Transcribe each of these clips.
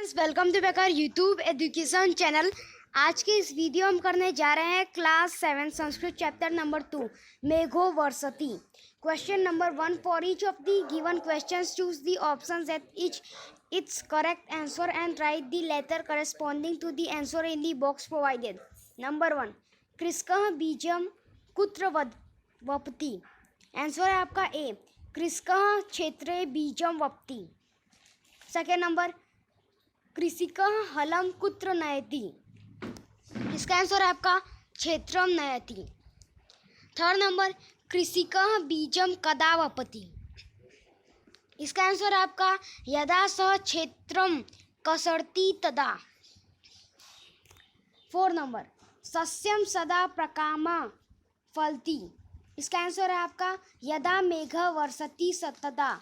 Welcome to Bekar YouTube education channel. आज के इस वीडियो हम करने जा रहे हैं क्लास 7 संस्कृत चैप्टर नंबर 2 मेघो वर्षति। Question number 1, for each of the given questions choose the options at each its correct answer and write the letter corresponding to the answer in the box provided. Number 1, कृषकः बीजम कुत्र वपति। Answer है आपका ए, कृषकः क्षेत्रे बीजम वपति। Second number, कृषिकः हलं कुत्र नयति। इसका आंसर है आपका क्षेत्रम नयति। थर्ड नंबर, कृषिकः बीजम कदा वपति। इसका आंसर है आपका यदा सः क्षेत्रम कसरति तदा। फोर्थ नंबर, सस्यम सदा प्रकाम फलति। इसका आंसर है आपका यदा मेघ वर्षति तदा।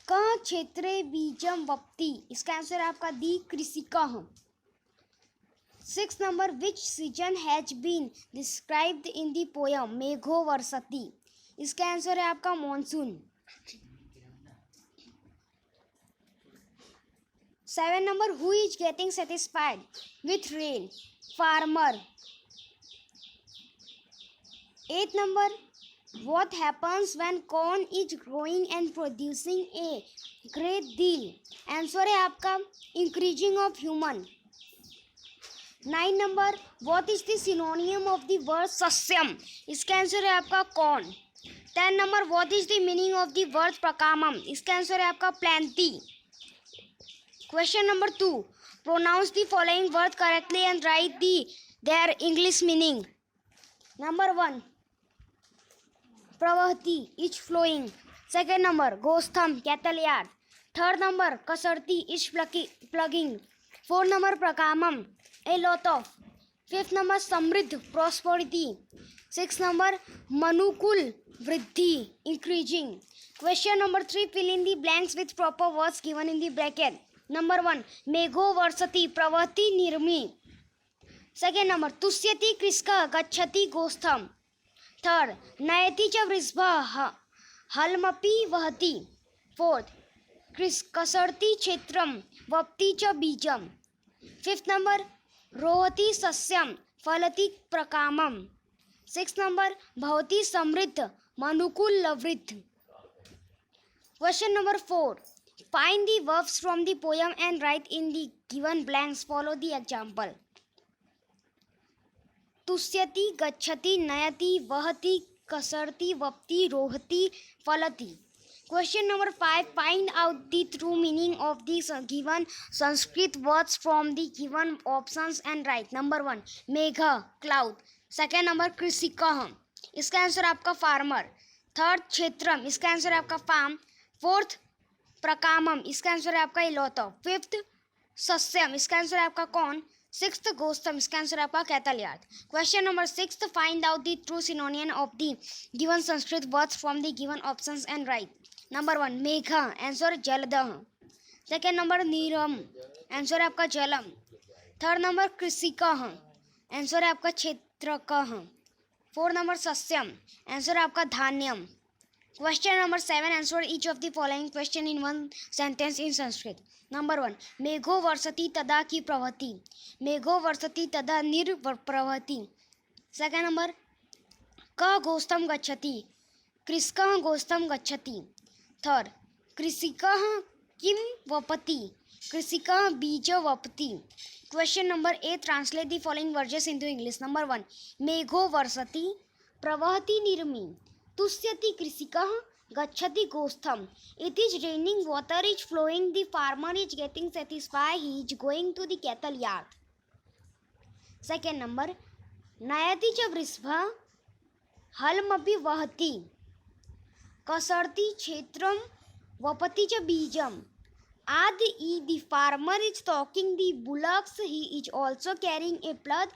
कः क्षेत्रे बीजम वपति। इसका आंसर है आपका दी कृषिकः। Six number, which season has been described in the poem मेघो वर्षति। इसका आंसर है आपका monsoon. Seven number, who is getting satisfied with rain, farmer. Eight number, what happens when corn is growing and producing a great deal। Answer है आपका increasing of human। 9 number, what is the synonym of the word सस्यम। इसका answer है आपका corn। 10 number, what is the meaning of the word प्रकामम। इसका answer है आपका plenty। Question number 2, pronounce the following words correctly and write their English meaning। Number 1, प्रवहति is flowing. Second number, गोस्थम cattle yard. Third number, कसरती is ploughing. Fourth number, प्रकामम a lot of. Fifth number, समृद्ध prosperity. Six number, मनुकुल वृद्धि increasing. Question number 3, fill in the blanks with proper words given in the bracket. Number 1, मेघो वर्षति प्रवहति निर्मी। Second number, तुष्यति कृषकः गच्छति गोस्थम। थर्ड, नयति च वृषभः हलमपि वहति। फोर्थ, कसरति क्षेत्रम वपति च बीजम। फिफ्थ नंबर, रोहति सस्यम फलति प्रकामम। सिक्स नंबर, भवति समृद्ध मनुकुल वृद्ध। Question number 4, find the verbs from the poem and write in the given blanks. Follow the example. तुष्यति, गच्छति, नयति, वहति, कसरति, वपति, रोहति, फलति। Question number 5, find out the true meaning of the given Sanskrit words from the given options and write. Number 1, मेघ cloud. Second number, कृषिकः। इसका आंसर आपका फार्मर। थर्ड, क्षेत्रम। इसका आंसर है आपका फार्म। फोर्थ, प्रकामम। इसका आंसर है आपका लॉट ऑफ। फिफ्थ, सस्यम। इसका आंसर है आपका कॉर्न। सिक्स्थ, गोस्थम। इसका आंसर है आपका cattle yard. Question number 6, find out the true synonym of the given Sanskrit words from the given options and write. Number 1, मेघ। आंसर जलदः। सेकेंड नंबर, नीरम। आंसर है आपका जलम। थर्ड नंबर, कृषिकः। आंसर है आपका क्षेत्रकः। फोर्थ नंबर, सस्यम। आंसर है आपका धान्यम। Question number 7, answer each of the following question in one sentence in Sanskrit. Number 1, मेघो वर्षति तदा की प्रवहति। मेघो वर्षति तदा निर्प्रवहति। सेकेंड नंबर, क गोस्थम गच्छति। कृषकः गोस्थम गच्छति। थर्ड, कृषिकः किम वपति। कृषिकः बीज वपति। Question number 8, translate the following words into English. Number 1, मेघो वर्षति प्रवहति निर्मी। तुष्यति कृषिकः गच्छति गोस्थम। It is raining, water is flowing, the farmer is getting satisfied, he is going to the cattle yard. Second number, नयति च वृषभः हलमपि वहति। कसरति क्षेत्रम वपति च बीजम। The farmer is stalking the bullocks, he is also carrying a plough,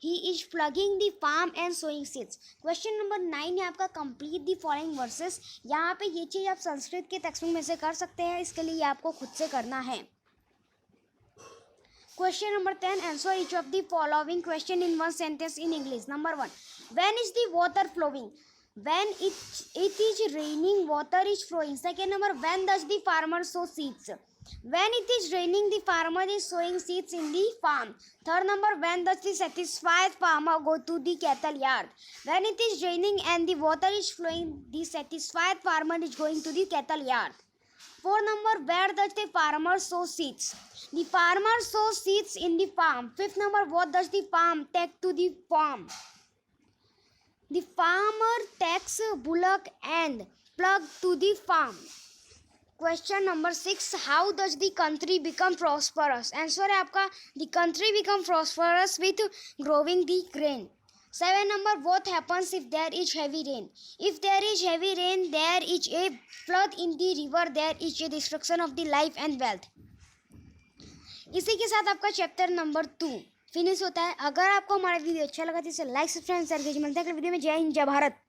he is plugging the farm and sowing seeds. Question number 9 है आपका, complete the following versus. यहाँ पे ये चीज़ आप संस्कृत के टेक्स्ट बुक में से कर सकते हैं, इसके लिए आपको खुद से करना है। Question number 10, answer each of the following question in one sentence in English. Number 1, when is the water flowing. When it is raining, water is flowing. Second number, when does the farmer sow seeds? When it is raining, the farmer is sowing seeds in the farm. Third number, when does the satisfied farmer go to the cattle yard? When it is raining and the water is flowing, the satisfied farmer is going to the cattle yard. Fourth number, where does the farmer sow seeds? The farmer sows seeds in the farm. Fifth number, what does the farm take to the farm? The farmer takes a bullock and plug to the farm. Question number 6, how does the country become prosperous? Answer है आपका, the country become prosperous with growing the grain. 7 number, what happens if there is heavy rain? If there is heavy rain, there is a flood in the river, there is a destruction of the life and wealth. इसी के साथ आपका chapter number 2 finish होता है. अगर आपको हमारा video अच्छा लगा तो इसे लाइक सब्सक्राइब शेयर कीजिए. मिलते हैं अगले वीडियो में. जय हिंद, जय भारत.